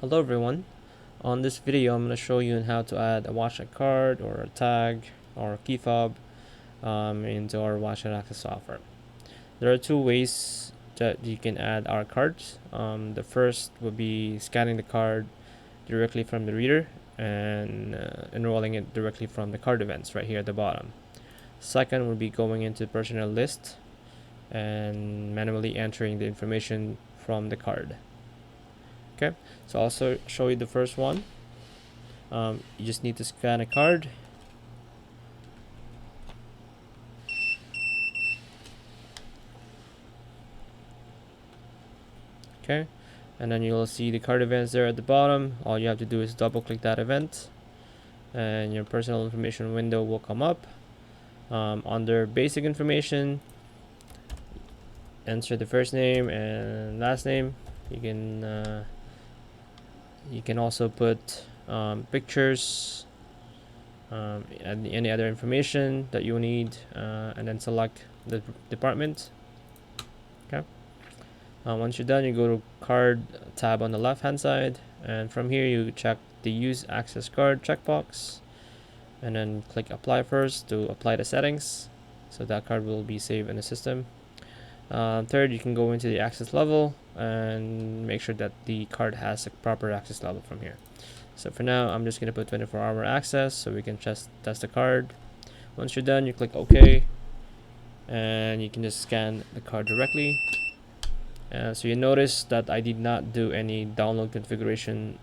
Hello everyone. On this video I'm going to show you on how to add a WatchNet card or a tag or a key fob into our WatchNet Access software. There are two ways that you can add our cards. The first would be scanning the card directly from the reader and enrolling it directly from the card events right here at the bottom. Second would be going into personnel list and manually entering the information from the card. Okay, so I'll also show you the first one. You just need to scan a card. Okay, and then you'll see the card events there at the bottom. All you have to do is double click that event and your personal information window will come up. Under basic information, enter the first name and last name. You can also put pictures and any other information that you need, and then select the department. Okay. Once you're done, you go to card tab on the left hand side, and from here you check the use access card checkbox, and then click apply first to apply the settings, so that card will be saved in the system. Third, you can go into the access level and make sure that the card has a proper access level from here. So for now, I'm just going to put 24-hour access so we can test the card. Once you're done, you click OK, and you can just scan the card directly. So you notice that I did not do any download configuration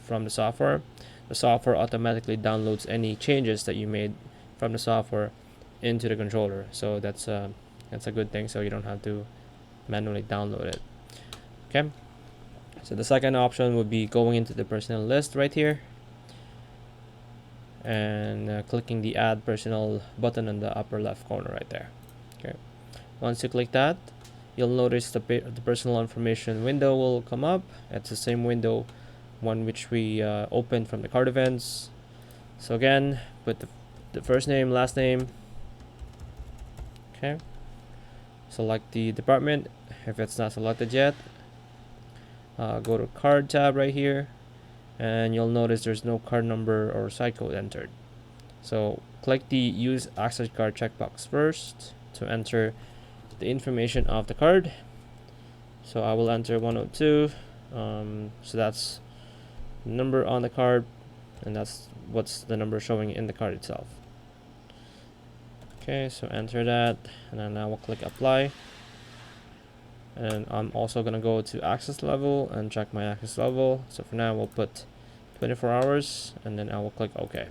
from the software. The software automatically downloads any changes that you made from the software into the controller. So that's a good thing. So you don't have to manually download it. Okay. So the second option would be going into the personnel list right here and clicking the add personnel button in the upper left corner right there. Okay. Once you click that, you'll notice the personal information window will come up. It's the same window one which we opened from the card events. So again, put the first name, last name. Okay. Select the department if it's not selected yet. Go to card tab right here, and you'll notice there's no card number or site code entered. So click the use access card checkbox first to enter the information of the card. So I will enter 102. So that's the number on the card, and that's what's the number showing in the card itself. Okay, so enter that, and then I will click apply. And I'm also gonna go to access level and check my access level. So for now we'll put 24 hours, and then I will click OK.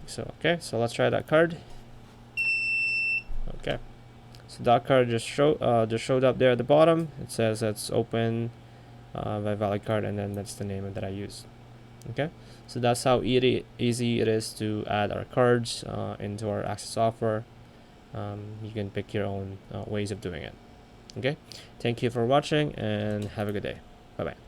So let's try that card. Okay, so that card just showed up there at the bottom. It says it's open by valid card, and then that's the name that I use. Okay, so that's how easy it is to add our cards into our Access software. You can pick your own ways of doing it. Okay, thank you for watching and have a good day. Bye bye.